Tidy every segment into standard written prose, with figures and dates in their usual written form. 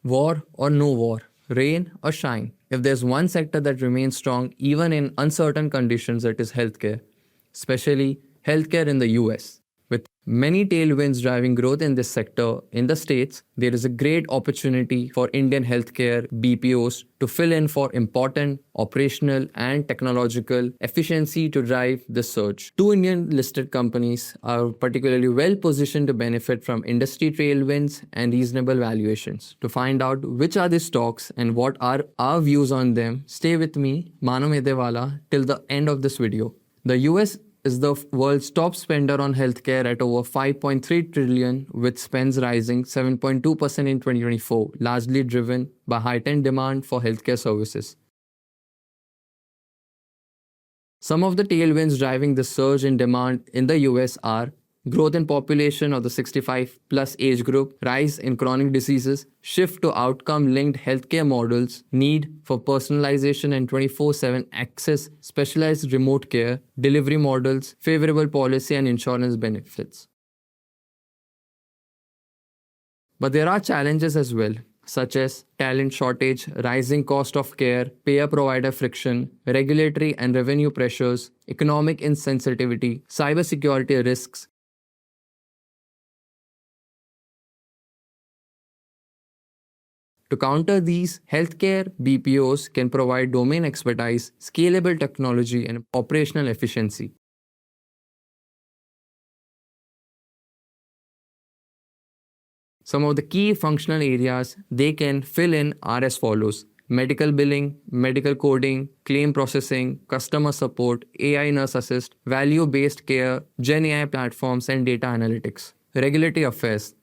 War or no war, rain or shine, if there's one sector that remains strong even in uncertain conditions, it is healthcare, especially healthcare in the US. With many tailwinds driving growth in this sector in the States, there is a great opportunity for Indian healthcare BPOs to fill in for important operational and technological efficiency to drive the surge. Two Indian listed companies are particularly well positioned to benefit from industry tailwinds and reasonable valuations. To find out which are the stocks and what are our views on them, stay with me, Manav Medewala, till the end of this video. The US is the world's top spender on healthcare at over 5.3 trillion, with spends rising 7.2% in 2024, largely driven by heightened demand for healthcare services. Some of the tailwinds driving the surge in demand in the US are growth in population of the 65 plus age group, rise in chronic diseases, shift to outcome-linked healthcare models, need for personalization and 24/7 access, specialized remote care, delivery models, favorable policy and insurance benefits. But there are challenges as well, such as talent shortage, rising cost of care, payer-provider friction, regulatory and revenue pressures, economic insensitivity, cybersecurity risks. To counter these, healthcare BPOs can provide domain expertise, scalable technology, and operational efficiency. Some of the key functional areas they can fill in are as follows: medical billing, medical coding, claim processing, customer support, AI nurse assist, value-based care, Gen AI platforms, and data analytics. Regulatory affairs.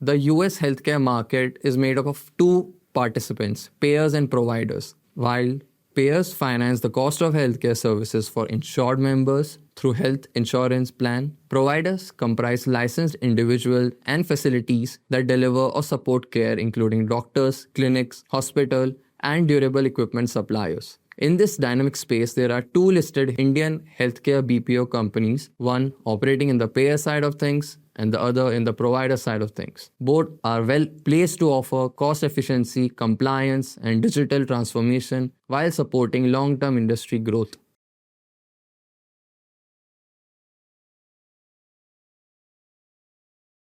The US healthcare market is made up of two participants, payers and providers. While payers finance the cost of healthcare services for insured members through health insurance plan, providers comprise licensed individuals and facilities that deliver or support care, including doctors, clinics, hospital, and durable equipment suppliers. In this dynamic space, there are two listed Indian healthcare BPO companies, one operating in the payer side of things and the other in the provider side of things. Both are well placed to offer cost efficiency, compliance, and digital transformation while supporting long-term industry growth.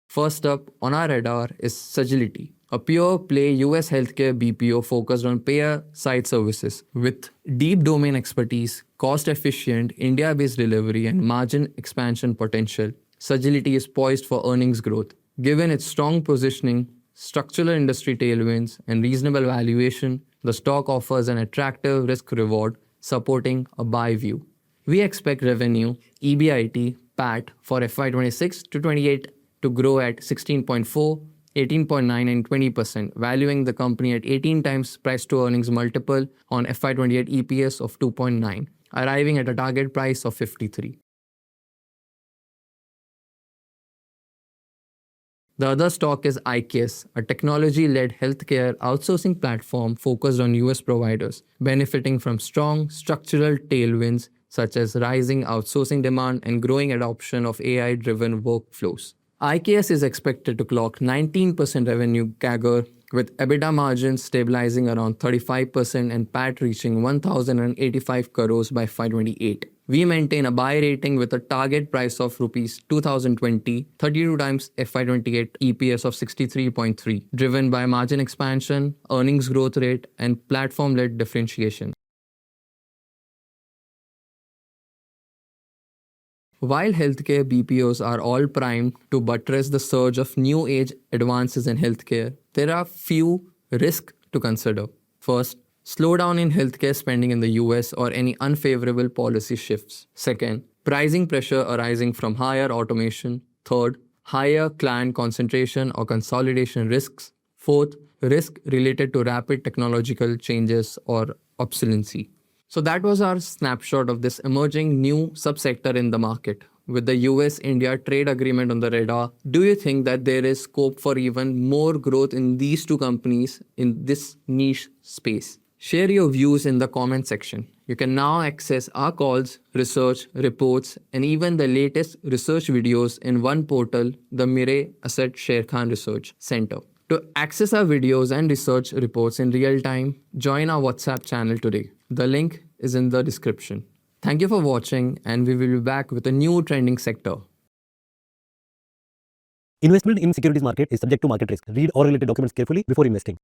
First up on our radar is Saggility, a pure-play US healthcare BPO focused on payer-side services. With deep domain expertise, cost-efficient, India-based delivery, and margin expansion potential, Saggility is poised for earnings growth. Given its strong positioning, structural industry tailwinds, and reasonable valuation, the stock offers an attractive risk-reward, supporting a buy view. We expect revenue, EBIT, PAT for FY26 to 28 to grow at 16.4, 18.9 and 20%, valuing the company at 18 times price to earnings multiple on FY28 EPS of 2.9, arriving at a target price of 53. The other stock is IKS, a technology-led healthcare outsourcing platform focused on US providers, benefiting from strong structural tailwinds such as rising outsourcing demand and growing adoption of AI-driven workflows. IKS is expected to clock 19% revenue CAGR, with EBITDA margins stabilizing around 35% and PAT reaching 1,085 crores by FY28. We maintain a buy rating with a target price of Rs 2020, 32 times FY28 EPS of 63.3, driven by margin expansion, earnings growth rate, and platform-led differentiation. While healthcare BPOs are all primed to buttress the surge of new age advances in healthcare, there are few risks to consider. First, slowdown in healthcare spending in the US or any unfavorable policy shifts. Second, pricing pressure arising from higher automation. Third, higher client concentration or consolidation risks. Fourth, risk related to rapid technological changes or obsolescence. So that was our snapshot of this emerging new subsector in the market. With the US-India trade agreement on the radar, do you think that there is scope for even more growth in these two companies in this niche space? Share your views in the comment section. You can now access our calls, research, reports, and even the latest research videos in one portal, the Mirae Asset Sharekhan Research Center. To access our videos and research reports in real time, join our WhatsApp channel today. The link is in the description. Thank you for watching, and we will be back with a new trending sector. Investment in securities market is subject to market risk. Read all related documents carefully before investing.